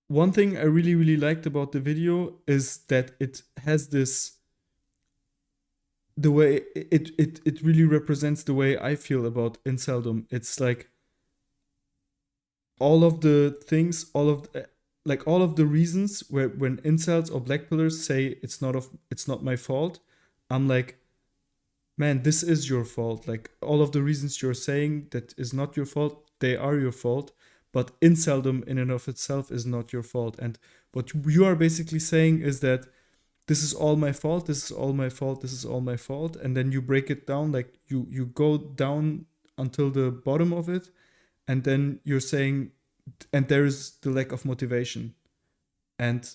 one thing I really, really liked about the video is that it has this, the way it really represents the way I feel about inceldom. It's like all of the things, all of the reasons where when incels or blackpillers say it's not my fault, I'm like, man, this is your fault. Like all of the reasons you're saying that is not your fault, they are your fault. But inceldom in and of itself is not your fault. And what you are basically saying is that this is all my fault, this is all my fault, this is all my fault. And then you break it down, like you go down until the bottom of it, and then you're saying, and there is the lack of motivation. And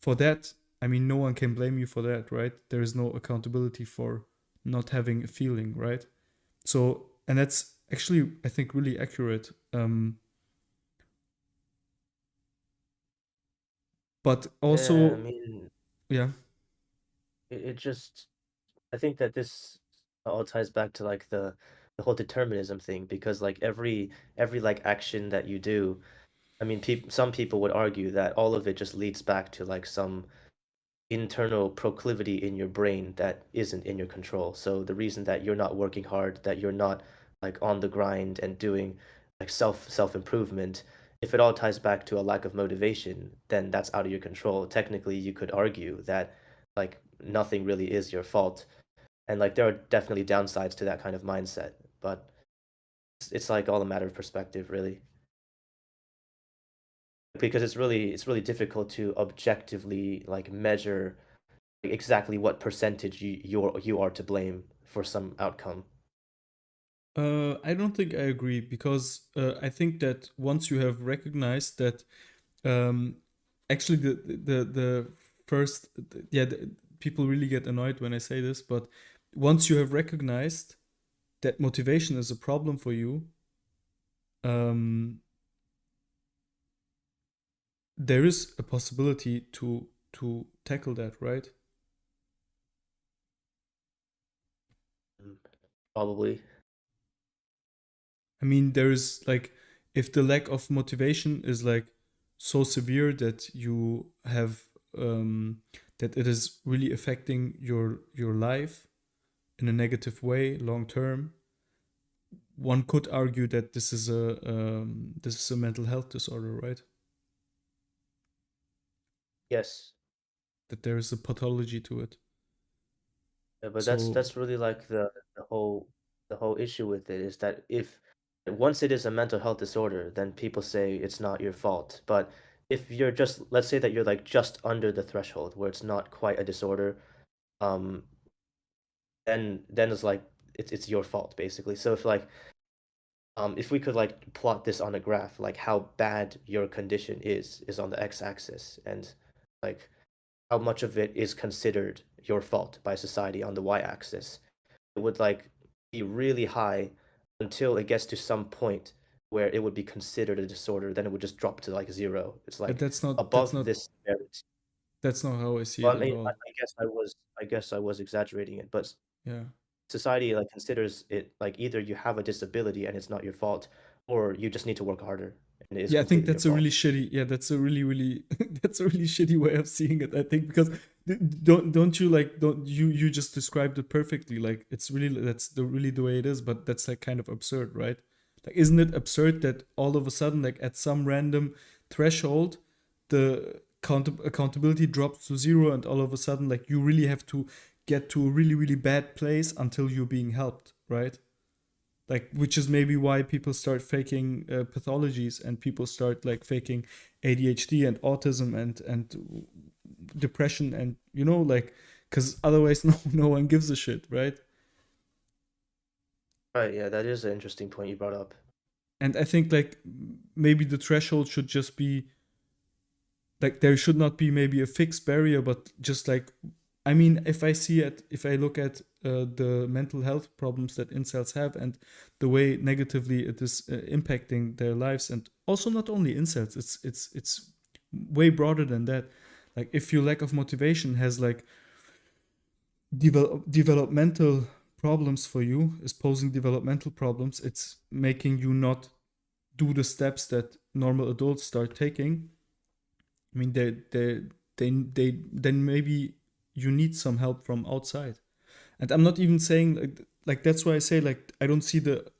for that, I mean, no one can blame you for that, right? There is no accountability for not having a feeling, right? So, and that's actually, I think, really accurate. But Yeah, I also, mean, yeah, it just, I think that this all ties back to like the whole determinism thing, because like every like action that you do, I mean, some people would argue that all of it just leads back to like some internal proclivity in your brain that isn't in your control. So the reason that you're not working hard, that you're not like on the grind and doing like self improvement, if it all ties back to a lack of motivation, then that's out of your control. Technically, you could argue that like nothing really is your fault. And like there are definitely downsides to that kind of mindset, but it's like all a matter of perspective, really. Because it's really difficult to objectively like measure exactly what percentage you are to blame for some outcome. I don't think I agree because I think that once you have recognized that, um, actually, the first, yeah, people really get annoyed when I say this, but once you have recognized that motivation is a problem for you, um, there is a possibility to tackle that, right? Mm, probably. I mean, there is like, if the lack of motivation is like so severe that you have, that it is really affecting your life in a negative way long term, one could argue that this is a mental health disorder, right? Yes. That there is a pathology to it. Yeah, but that's So that's really like the whole issue with it is that if once it is a mental health disorder, then people say it's not your fault. But if you're just, let's say that you're like just under the threshold where it's not quite a disorder, um, then it's like it's your fault basically. So if we could like plot this on a graph, like how bad your condition is on the x-axis, and like how much of it is considered your fault by society on the y-axis, it would like be really high until it gets to some point where it would be considered a disorder. Then it would just drop to like zero. It's but like that's above not this severity. that's not how I see Well, it I at mean, I all. I guess I was exaggerating it, but Yeah. society like considers it like either you have a disability and it's not your fault, or you just need to work harder and it is Yeah, I think completely your that's a really fault. shitty. Yeah, that's a really, really, that's a really shitty way of seeing it. I think because don't you like don't you just described it perfectly. Like it's really, that's the really the way it is. But that's like kind of absurd, right? Like, isn't it absurd that all of a sudden, like at some random threshold, the accountability drops to zero, and all of a sudden, like you really have to get to a really, really bad place until you're being helped, right? Like, which is maybe why people start faking pathologies, and people start like faking ADHD and autism and depression, and like, because otherwise no one gives a shit, right? Right, yeah, that is an interesting point you brought up. And I think like maybe the threshold should just be like, there should not be maybe a fixed barrier, but just like, I mean, if I look at the mental health problems that incels have, and the way negatively it is impacting their lives, and also not only incels, it's way broader than that. Like, if your lack of motivation has like developmental problems for you, is posing developmental problems, it's making you not do the steps that normal adults start taking. I mean, they then maybe you need some help from outside. And I'm not even saying like that's why I say like I don't see the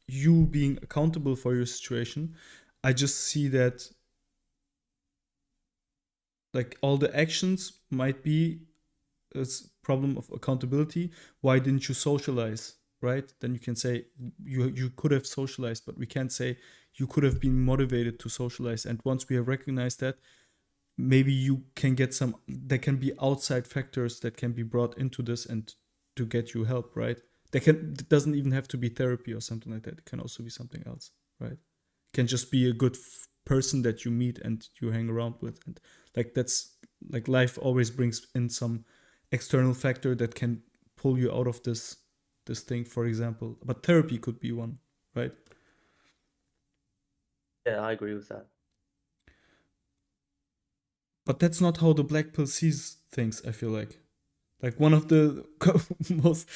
you being accountable for your situation. I just see that like all the actions might be a problem of accountability. Why didn't you socialize? Right? Then you can say you could have socialized, but we can't say you could have been motivated to socialize. And once we have recognized that, maybe you can get some. There can be outside factors that can be brought into this and to get you help. Right? It doesn't even have to be therapy or something like that. It can also be something else. Right? It can just be a good person that you meet and you hang around with, and like that's like life always brings in some external factor that can pull you out of this thing, for example. But therapy could be one, right? Yeah, I agree with that. But that's not how the black pill sees things. I feel like one of the most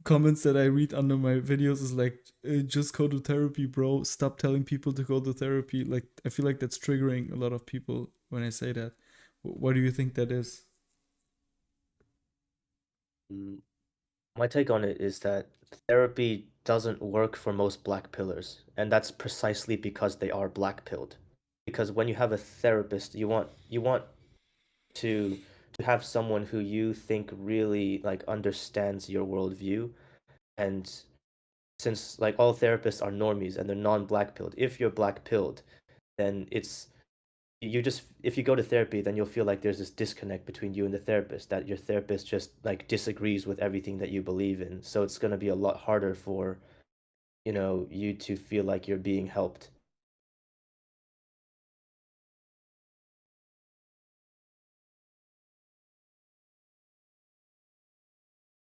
comments that I read under my videos is like, just go to therapy, bro. Stop telling people to go to therapy. Like, I feel like that's triggering a lot of people when I say that. What do you think that is? Mm, My take on it is that therapy doesn't work for most black pillars, and that's precisely because they are black pilled. Because when you have a therapist, you want to to have someone who you think really like understands your worldview. And since like all therapists are normies and they're non-black pilled, if you're black pilled, then it's you just if you go to therapy, then you'll feel like there's this disconnect between you and the therapist, that your therapist just like disagrees with everything that you believe in. So it's going to be a lot harder for, you to feel like you're being helped.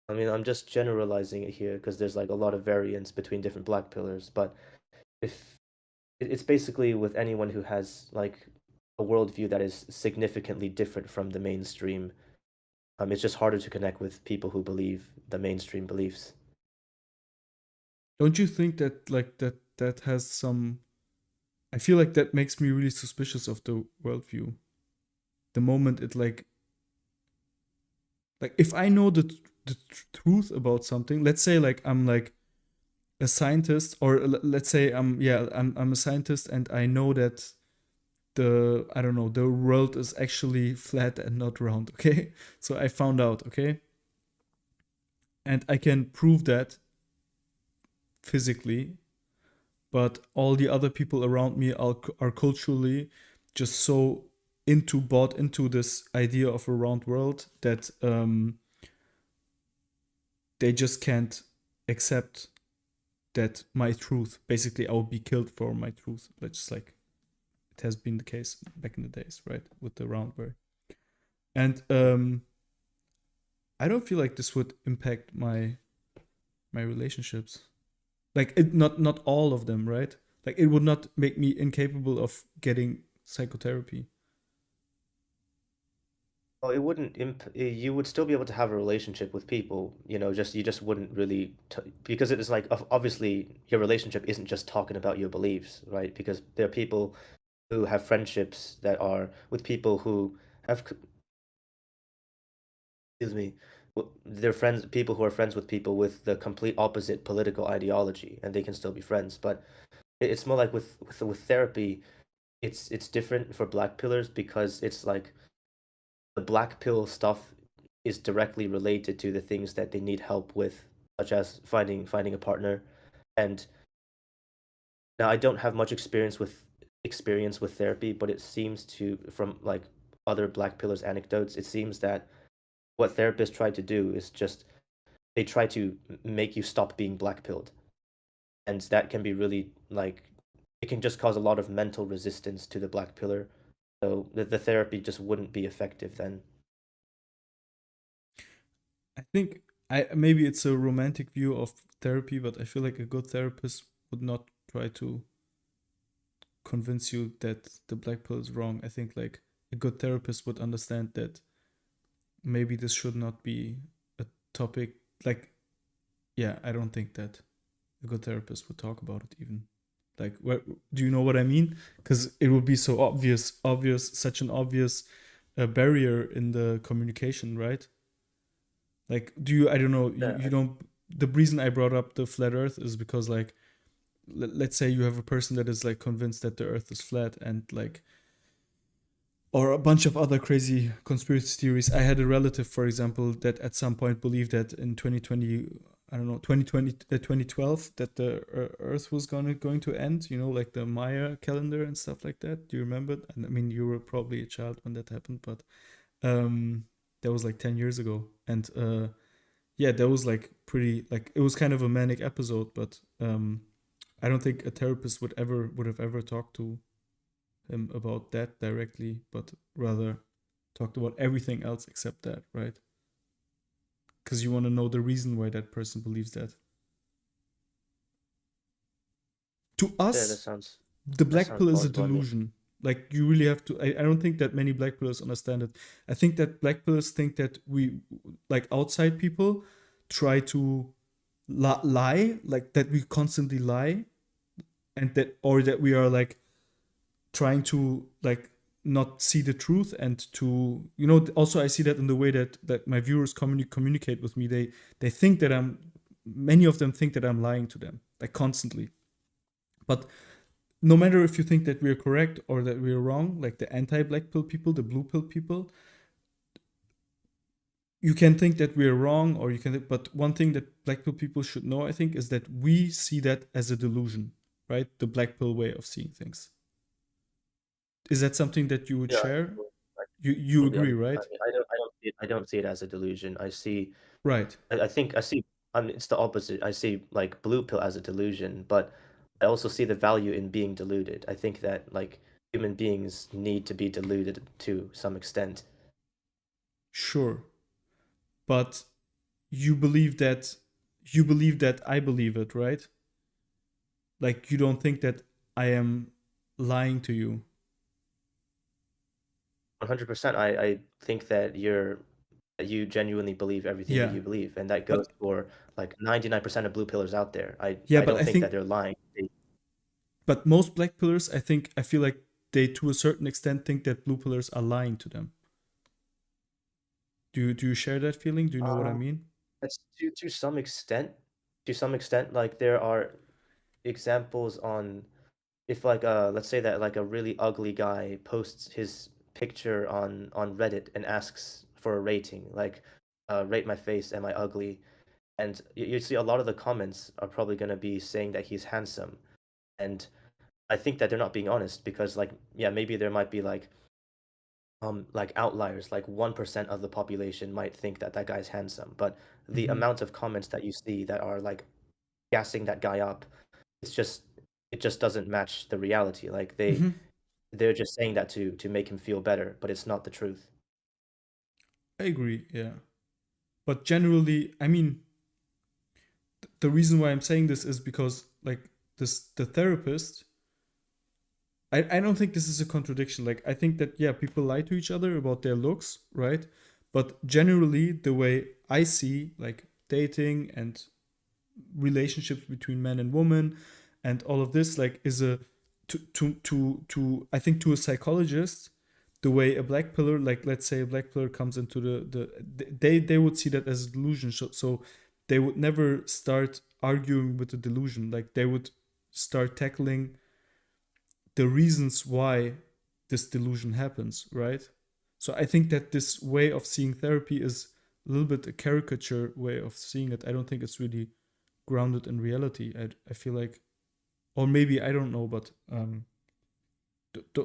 I mean, I'm just generalizing it here because there's like a lot of variance between different black pillars, but if it's basically with anyone who has like a worldview that is significantly different from the mainstream, it's just harder to connect with people who believe the mainstream beliefs. Don't you think that that has some? I feel like that makes me really suspicious of the worldview. The moment it like if I know the truth about something, let's say like I'm like a scientist, or let's say I'm a scientist and I know that the I don't know the world is actually flat and not round. Okay, so I found out. Okay, and I can prove that physically, but all the other people around me are culturally just so bought into this idea of a round world that they just can't accept that my truth, basically I would be killed for my truth. Let's just like it has been the case back in the days, right, with the round bird. And I don't feel like this would impact my relationships. Like it not all of them, right? Like it would not make me incapable of getting psychotherapy. Well, it wouldn't you would still be able to have a relationship with people, just you just wouldn't really t because it is like obviously your relationship isn't just talking about your beliefs, right? Because there are people who have friendships that are with people who have excuse me, they're friends, people who are friends with people with the complete opposite political ideology, and they can still be friends. But it's more like with therapy, it's different for black pillars because it's like the black pill stuff is directly related to the things that they need help with, such as finding a partner. And now I don't have much experience with therapy, but it seems to from like other black pillars anecdotes, it seems that what therapists try to do is just they try to make you stop being black pilled, and that can be really like it can just cause a lot of mental resistance to the black pillar. So the therapy just wouldn't be effective then. I think I maybe it's a romantic view of therapy, but I feel like a good therapist would not try to convince you that the black pill is wrong. I think like a good therapist would understand that maybe this should not be a topic. Like, yeah, I don't think that a good therapist would talk about it even. Like, what do you know what I mean? Because it would be so obvious, such an obvious barrier in the communication, right? Like, do you? I don't know. Yeah, You don't. The reason I brought up the flat Earth is because, like, let's say you have a person that is like convinced that the Earth is flat, and like, or a bunch of other crazy conspiracy theories. I had a relative, for example, that at some point believed that in 2020, I don't know, 2020, 2012, that the Earth was going to end. You know, like the Maya calendar and stuff like that. Do you remember? And I mean, you were probably a child when that happened, but um, that was like 10 years ago, and yeah, that was like pretty like it was kind of a manic episode, but I don't think a therapist would have ever talked to him about that directly, but rather talked about everything else except that, right? Because you want to know the reason why that person believes that. To yeah, us, the that black sounds pill is a plausible. I mean, delusion. Like you really have to. I don't think that many black pillars understand it. I think that black pillars think that we, like outside people, try to lie, like that we constantly lie, and that or that we are like trying to like not see the truth and to also I see that in the way that my viewers communicate with me. They think that I'm many of them think that I'm lying to them like constantly. But no matter if you think that we're correct or that we're wrong, like the anti-black pill people, the blue pill people, you can think that we're wrong or you can, but one thing that black pill people should know, I think, is that we see that as a delusion, right? The black pill way of seeing things. Is that something that you would yeah, share? I You totally agree, understand. I right? mean, I don't see it as a delusion. Right. I think I see. I mean, it's the opposite. I see like blue pill as a delusion, but I also see the value in being deluded. I think that like human beings need to be deluded to some extent. Sure. But you believe that you believe that I believe it, right? Like you don't think that I am lying to you. 100%. I think that you genuinely believe everything that Yeah. you believe, and that goes But for like 99% of blue pillars out there. yeah, I but don't I think that think they're lying. but most black pillars, I feel like they to a certain extent think that blue pillars are lying to them. Do you share that feeling? Do you know what I Um, mean? that's to some extent. To some extent, like there are examples on if like let's say that like a really ugly guy posts his picture on Reddit and asks for a rating, like rate my face, am I ugly? And you see a lot of the comments are probably going to be saying that he's handsome. And I think that they're not being honest because like yeah, maybe there might be like outliers, like 1% of the population might think that that guy's handsome, but the Mm-hmm. amount of comments that you see that are like gassing that guy up, it's just it just doesn't match the reality. Like Mm-hmm. they're just saying that to make him feel better, but it's not the truth. I agree. Yeah. But generally, I mean, the reason why I'm saying this is because like the therapist, I don't think this is a contradiction. Like I think that yeah, people lie to each other about their looks, right? But generally the way I see like dating and relationships between men and women and all of this like is a to I think to a psychologist, the way a black pillar, like let's say a black pillar comes into they would see that as a delusion. So they would never start arguing with the delusion. Like they would start tackling the reasons why this delusion happens, right? So I think that this way of seeing therapy is a little bit a caricature way of seeing it. I don't think it's really grounded in reality. I feel like, or maybe I don't know, but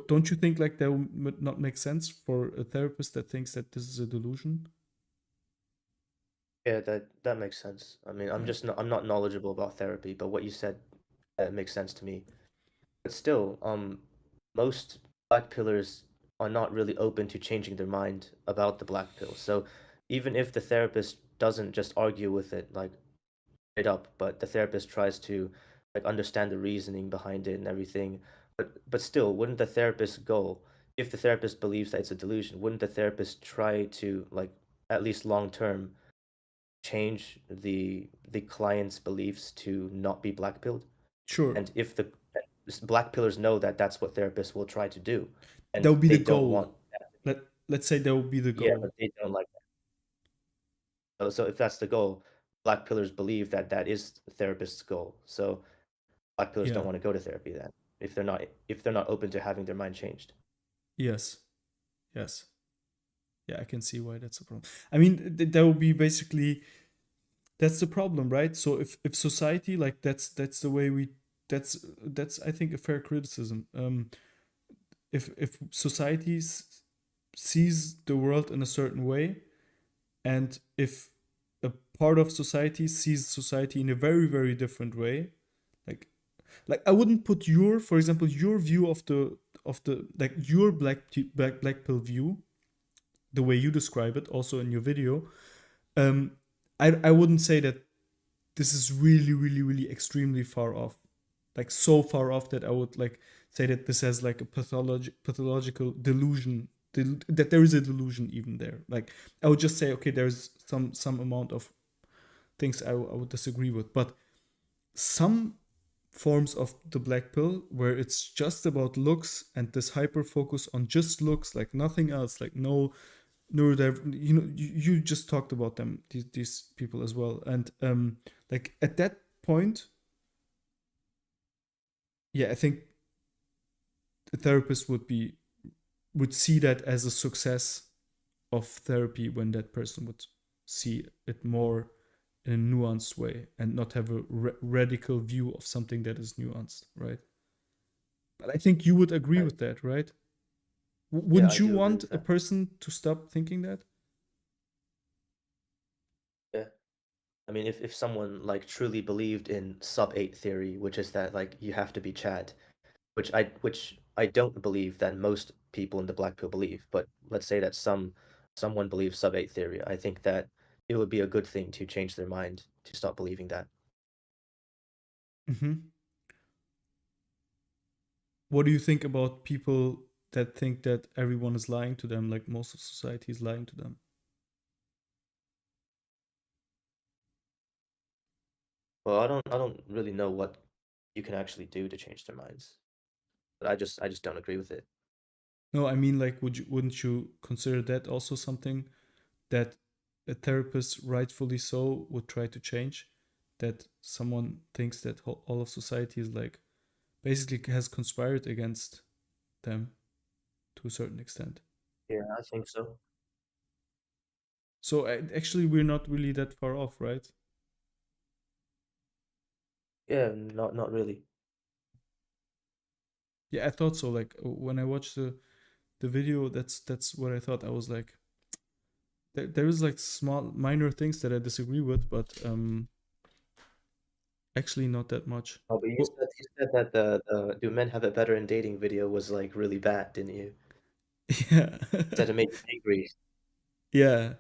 don't you think like that would not make sense for a therapist that thinks that this is a delusion? Yeah, that makes sense. I mean, Yeah, I'm not knowledgeable about therapy, but what you said makes sense to me. But still, most black pillars are not really open to changing their mind about the black pill. So even if the therapist doesn't just argue with it like straight up, but the therapist tries to like understand the reasoning behind it and everything. But still, wouldn't the therapist's goal, if the therapist believes that it's a delusion, wouldn't the therapist try to like at least long term change the client's beliefs to not be black pilled? sure. And if the black pillars know that that's what therapists will try to do, That and would be the they don't want goal. that to be. Let's say that would be the Yeah, goal. but they don't like that. So if that's the goal, black pillars believe that that is the therapist's goal. So black pillars don't Yeah. want to go to therapy then if they're not open to having their mind changed. Yes. Yes. Yeah, I can see why that's a problem. I mean, that would be basically that's the problem, right? So if society like that's the way we that's I think a fair criticism. If societies sees the world in a certain way, and if a part of society sees society in a very very different way, like I wouldn't put your, for example, your view of the like your black pill view, the way you describe it, also in your video. Um, I wouldn't say that this is really really really extremely far off, like so far off that I would like say that this has like a pathological delusion, that there is a delusion even there. Like I would just say okay, there's some amount of things I would disagree with, but some forms of the black pill where it's just about looks and this hyper focus on just looks, like nothing else, like no you just talked about them, these people as well, and like at that point, yeah, I think a therapist would see that as a success of therapy when that person would see it more in a nuanced way and not have a radical view of something that is nuanced, right? But I think you would agree Right. with that, right? Yeah, Wouldn't I you do agree want with a that. person to stop thinking that? Yeah. I mean, if someone like truly believed in sub 8 theory, which is that like you have to be Chad, which I don't believe that most people in the black pill believe, but let's say that someone believes sub 8 theory, I think that it would be a good thing to change their mind to stop believing that. Mm-hmm. What do you think about people that think that everyone is lying to them, like most of society is lying to them? Well, I don't really know what you can actually do to change their minds, but I just don't agree with it. No, I mean, like, wouldn't you consider that also something that a therapist, rightfully so, would try to change? That someone thinks that all of society is like basically has conspired against them to a certain extent. Yeah, I think so. So actually, we're not really that far off, right? Yeah, not really. Yeah, I thought so. Like when I watched the video, that's what I thought. I was like, there is like small minor things that I disagree with, but actually not that much. Oh, but you Well, said you said that the "Do Men Have It Better in Dating" video was like really bad, didn't you? yeah, Said it made you angry. yeah.